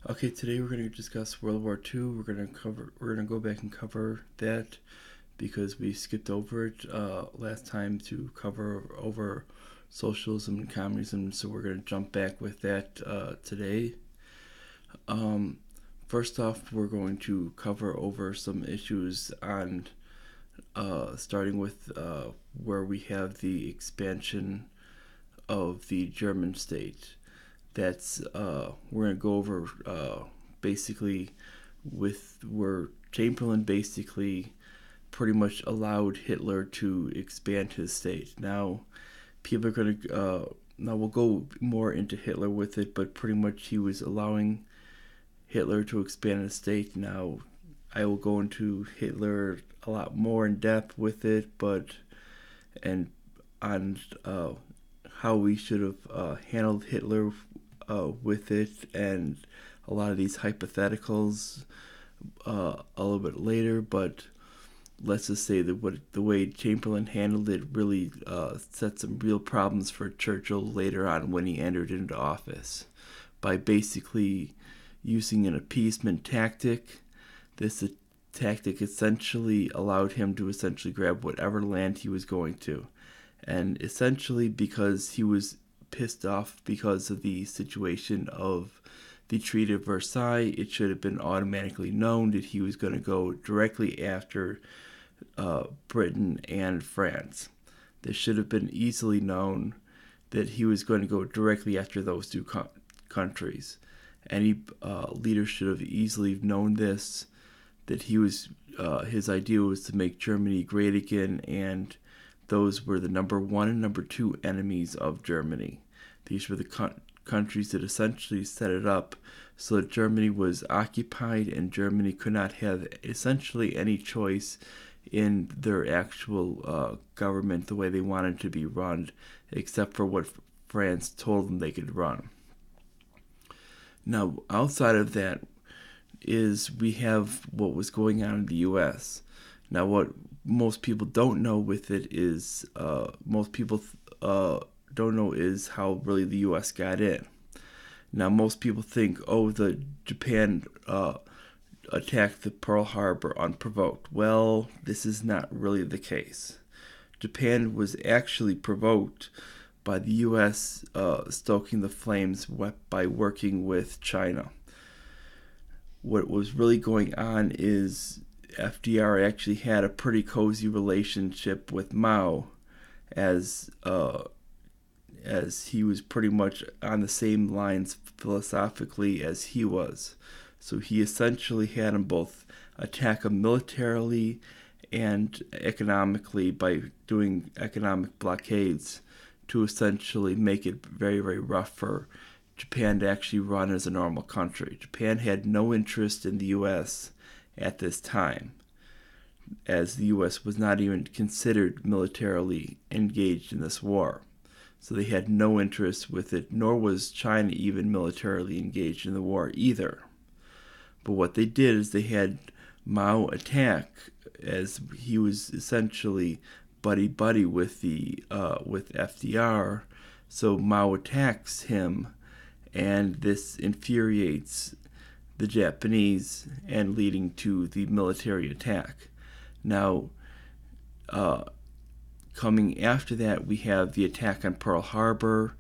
Okay, today we're going to discuss World War II. We're going to go back and cover that because we skipped over it last time to cover over socialism and communism. So we're going to jump back with that today. Um, First off, we're going to cover over some issues on starting with where we have the expansion of the German state. That's we're gonna go over basically with where Chamberlain basically pretty much allowed Hitler to expand his state. Now people are gonna now we'll go more into Hitler with it, but pretty much he was allowing Hitler to expand his state. Now I will go into Hitler a lot more in depth with it, but and on how we should have handled Hitler with it, and a lot of these hypotheticals a little bit later. But let's just say that the way Chamberlain handled it really set some real problems for Churchill later on when he entered into office by basically using an appeasement tactic. This tactic essentially allowed him to essentially grab whatever land he was going to. And essentially because he was pissed off because of the situation of the Treaty of Versailles, it should have been automatically known that he was going to go directly after Britain and France. This should have been easily known that he was going to go directly after those two countries. Any leader should have easily known this, that his idea was to make Germany great again, and those were the number one and number two enemies of Germany. These were the countries that essentially set it up so that Germany was occupied and Germany could not have essentially any choice in their actual government the way they wanted to be run, except for what France told them they could run. Now, outside of that is we have what was going on in the U.S. Now, what most people don't know with it is most people don't know is how really the U.S. got in. Now, most people think, oh, the Japan attacked the Pearl Harbor unprovoked. Well, this is not really the case. Japan was actually provoked by the U.S. Stoking the flames by working with China. What was really going on is FDR actually had a pretty cozy relationship with Mao, as he was pretty much on the same lines philosophically as he was. So he essentially had them both attack him militarily and economically by doing economic blockades to essentially make it very, very rough for Japan to actually run as a normal country. Japan had no interest in the U.S. at this time, as the U.S. was not even considered militarily engaged in this war. So they had no interest with it, nor was China even militarily engaged in the war either. But what they did is they had Mao attack, as he was essentially buddy with with FDR. So Mao attacks him, and this infuriates the Japanese and leading to the military attack. Now, coming after that, we have the attack on Pearl Harbor.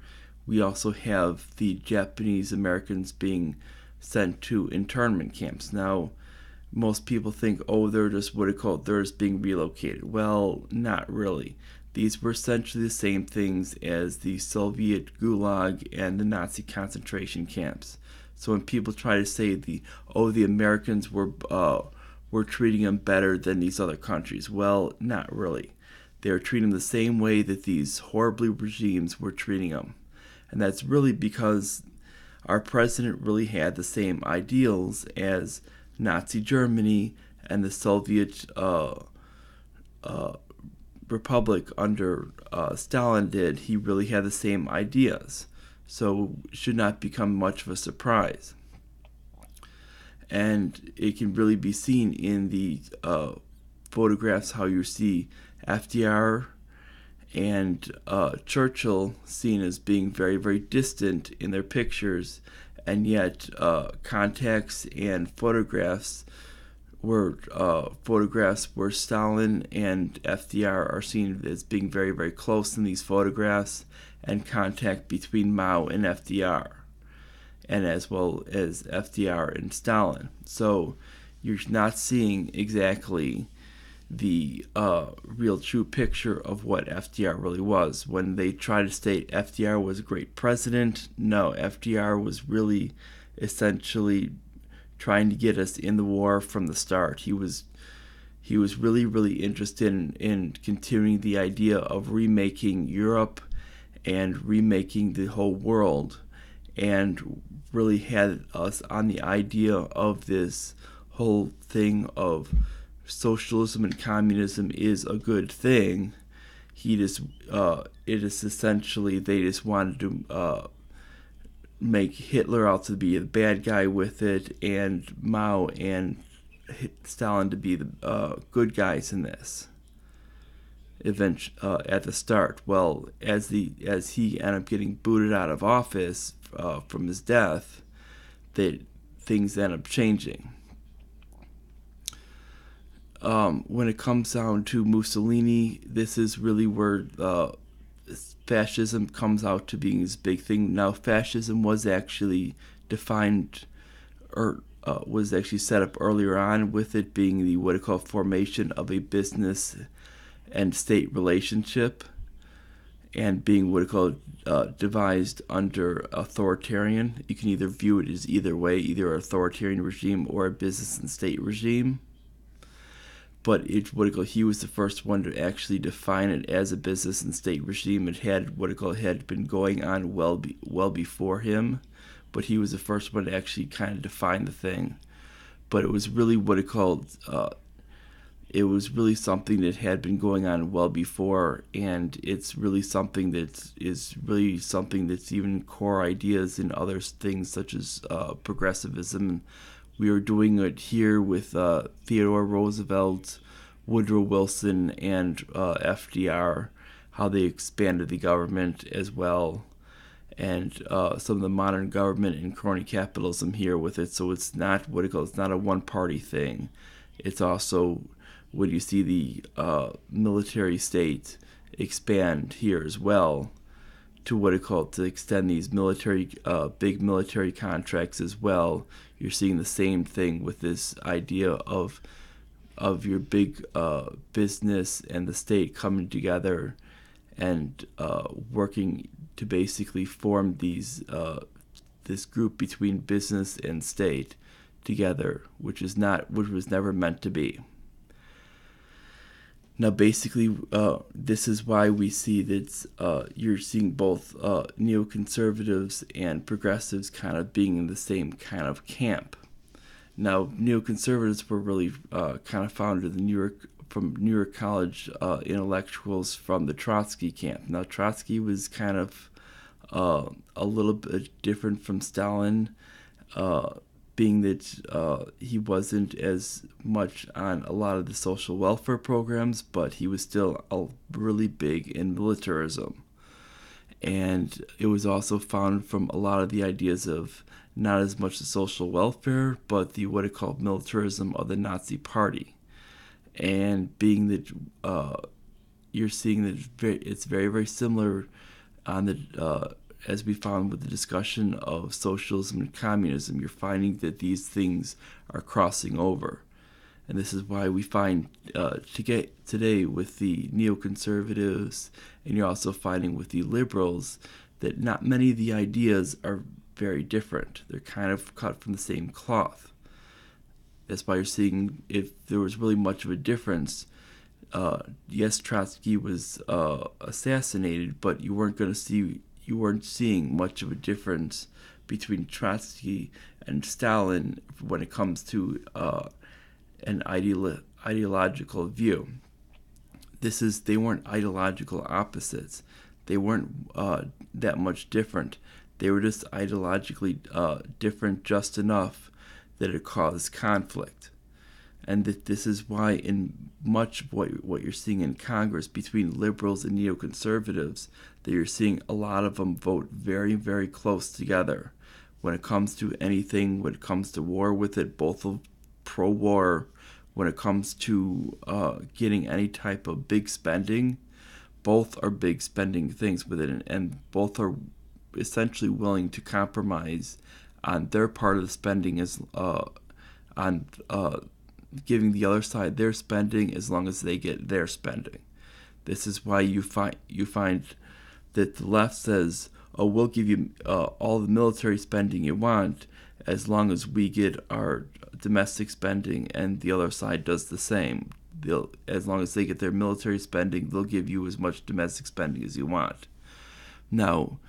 We also have the Japanese Americans being sent to internment camps. Now, most people think, oh, they're just they're just being relocated. Well, not really. These were essentially the same things as the Soviet Gulag and the Nazi concentration camps. So when people try to say the Americans were treating them better than these other countries, well, not really. They were treating them the same way that these horrible regimes were treating them, and that's really because our president really had the same ideals as Nazi Germany and the Soviet Republic under Stalin did. He really had the same ideas, so it should not become much of a surprise. And it can really be seen in the photographs how you see FDR and Churchill seen as being very, very distant in their pictures, and yet contacts and photographs where Stalin and FDR are seen as being very, very close in these photographs, and contact between Mao and FDR, and as well as FDR and Stalin. So you're not seeing exactly the real true picture of what FDR really was. When they try to state FDR was a great president, no, FDR was really essentially trying to get us in the war from the start. He was really, really interested in continuing the idea of remaking Europe and remaking the whole world, and really had us on the idea of this whole thing of socialism and communism is a good thing. It is essentially, they just wanted to make Hitler out to be the bad guy with it, and Mao and Stalin to be the good guys in this. At the start, well, as he ended up getting booted out of office from his death, that things end up changing. When it comes down to Mussolini, this is really where fascism comes out to being this big thing. Now, fascism was actually defined, or was actually set up earlier on, with it being the what I call formation of a business and state relationship, and being what I call devised under authoritarian. You can either view it as either way, either an authoritarian regime or a business and state regime. But he was the first one to actually define it as a business and state regime. It had had been going on well before him, but he was the first one to actually kind of define the thing. But it was really it was really something that had been going on well before, and it's really something that's even core ideas in other things such as progressivism. We were doing it here with Theodore Roosevelt, Woodrow Wilson, and FDR, how they expanded the government as well, and some of the modern government and crony capitalism here with it. So it's not it's not a one-party thing. It's also when you see the military state expand here as well, to extend these big military contracts as well. You're seeing the same thing with this idea of your big business and the state coming together and working to basically form this group between business and state together, which was never meant to be. Now, basically, this is why we see that you're seeing both neoconservatives and progressives kind of being in the same kind of camp. Now, neoconservatives were really kind of founded from New York College intellectuals from the Trotsky camp. Now, Trotsky was kind of a little bit different from Stalin, being that he wasn't as much on a lot of the social welfare programs, but he was still really big in militarism. And it was also founded from a lot of the ideas of not as much the social welfare, but the what it called militarism of the Nazi Party. And being that you're seeing that it's very, very similar on the as we found with the discussion of socialism and communism, you're finding that these things are crossing over. And this is why we find today with the neoconservatives, and you're also finding with the liberals, that not many of the ideas are very different. They're kind of cut from the same cloth. That's why you're seeing, if there was really much of a difference, yes, Trotsky was assassinated, but you weren't seeing much of a difference between Trotsky and Stalin when it comes to an ideological view. They weren't ideological opposites. They weren't that much different. They were just ideologically different just enough that it caused conflict. And that this is why in much of what you're seeing in Congress between liberals and neoconservatives, that you're seeing a lot of them vote very, very close together, when it comes to anything, when it comes to war with it, both of pro-war, when it comes to getting any type of big spending, both are big spending things with it, and both are essentially willing to compromise on their part of the spending as on giving the other side their spending as long as they get their spending. This is why you find that the left says, "Oh, we'll give you all the military spending you want as long as we get our domestic spending," and the other side does the same. As long as they get their military spending, they'll give you as much domestic spending as you want. Now,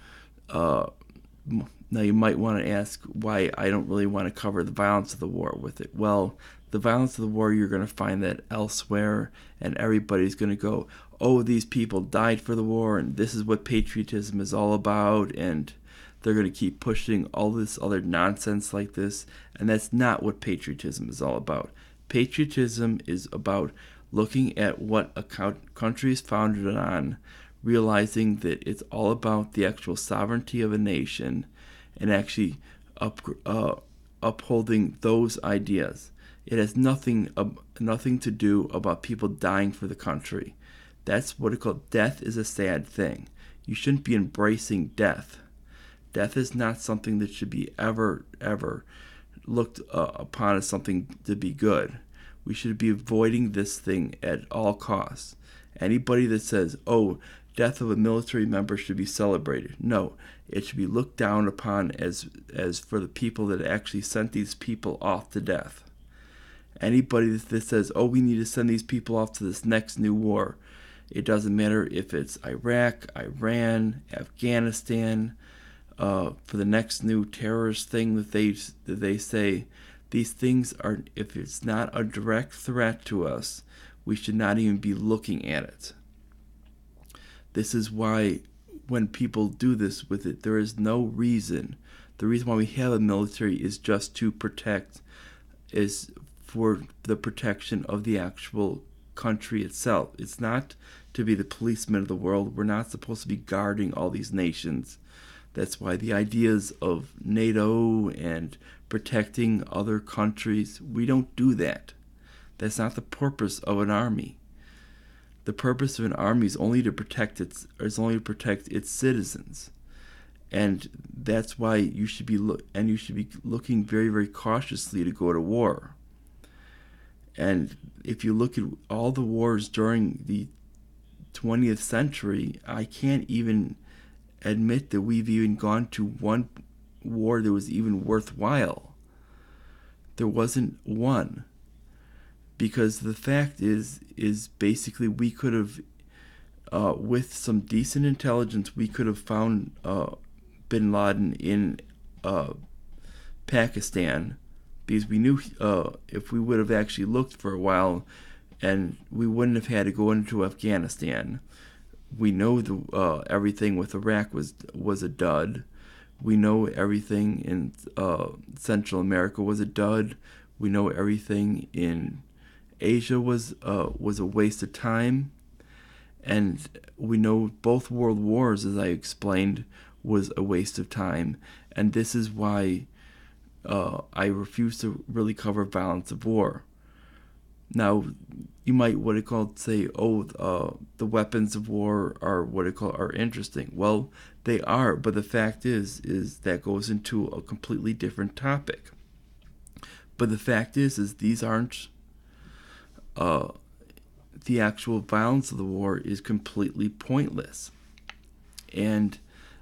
you might want to ask why I don't really want to cover the violence of the war with it. Well, the violence of the war, you're going to find that elsewhere, and everybody's going to go, "Oh, these people died for the war, and this is what patriotism is all about," and they're going to keep pushing all this other nonsense like this, and that's not what patriotism is all about. Patriotism is about looking at what a country is founded on, realizing that it's all about the actual sovereignty of a nation, and actually upholding those ideas. It has nothing to do about people dying for the country. That's what it called. Death is a sad thing. You shouldn't be embracing death. Death is not something that should be ever looked upon as something to be good. We should be avoiding this thing at all costs. Anybody that says, "Oh, death of a military member should be celebrated," no, it should be looked down upon as for the people that actually sent these people off to death. Anybody that says, "Oh, we need to send these people off to this next new war," it doesn't matter if it's Iraq, Iran, Afghanistan, for the next new terrorist thing that they say. These things are, if it's not a direct threat to us, we should not even be looking at it. This is why when people do this with it, there is no reason. The reason why we have a military is just to protect, is for the protection of the actual country itself. It's not to be the policeman of the world. We're not supposed to be guarding all these nations. That's why the ideas of NATO and protecting other countries, we don't do that. That's not the purpose of an army. The purpose of an army is only to protect its citizens, and that's why you should be looking very, very cautiously to go to war. And if you look at all the wars during the 20th century, I can't even admit that we've even gone to one war that was even worthwhile. There wasn't one. Because the fact is basically we could have, with some decent intelligence, we could have found bin Laden in Pakistan, because we knew if we would have actually looked for a while, and we wouldn't have had to go into Afghanistan. We know everything with Iraq was a dud. We know everything in Central America was a dud. We know everything in Asia was a waste of time, and we know both world wars, as I explained, was a waste of time. And this is why I refuse to really cover violence of war. Now, you might say, "Oh, the weapons of war are interesting." Well, they are, but the fact is that goes into a completely different topic. But the fact is these aren't. The actual violence of the war is completely pointless, and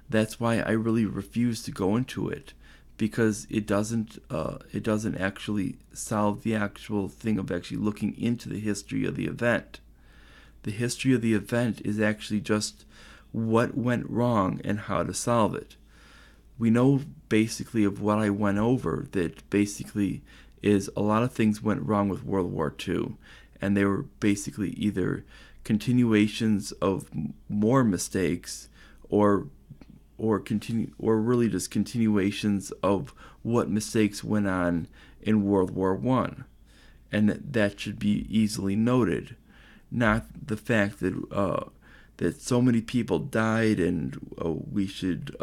that's why I really refuse to go into it, because it doesn't actually solve the actual thing of actually looking into the history of the event. The history of the event is actually just what went wrong and how to solve it. We know basically of what I went over, that basically is a lot of things went wrong with World War II, and they were basically either continuations of more mistakes or really just continuations of what mistakes went on in World War I, and that should be easily noted, not the fact that so many people died and we should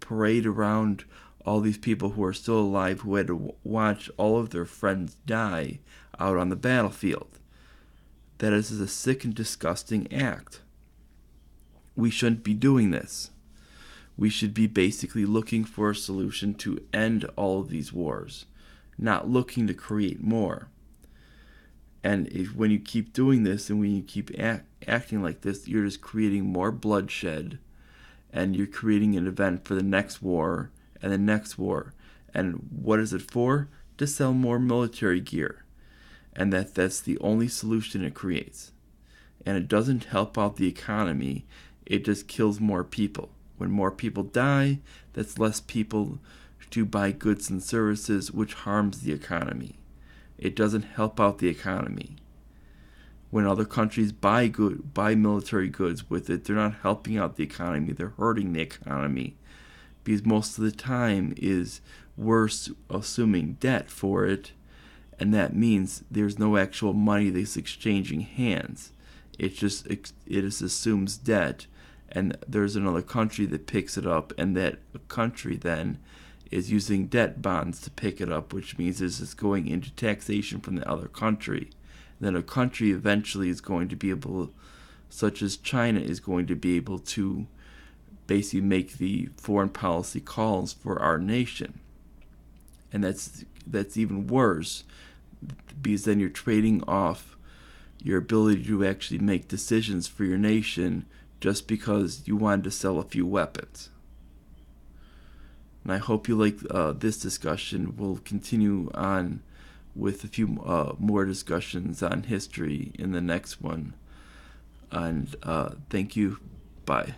parade around all these people who are still alive who had to watch all of their friends die out on the battlefield. That is a sick and disgusting act. We shouldn't be doing this. We should be basically looking for a solution to end all of these wars, not looking to create more. And when you keep doing this and when you keep acting like this, you're just creating more bloodshed, and you're creating an event for the next war and the next war. And what is it for? To sell more military gear. And that's the only solution it creates. And it doesn't help out the economy. It just kills more people. When more people die, that's less people to buy goods and services, which harms the economy. It doesn't help out the economy. When other countries buy military goods with it, they're not helping out the economy. They're hurting the economy, because most of the time we're assuming debt for it, and that means there's no actual money that's exchanging hands. It just assumes debt, and there's another country that picks it up, and that country then is using debt bonds to pick it up, which means it's going into taxation from the other country. Then a country eventually is going to be able, such as China, is going to be able to basically make the foreign policy calls for our nation. And that's even worse, because then you're trading off your ability to actually make decisions for your nation just because you wanted to sell a few weapons. And I hope you like this discussion. We'll continue on with a few more discussions on history in the next one. And thank you. Bye.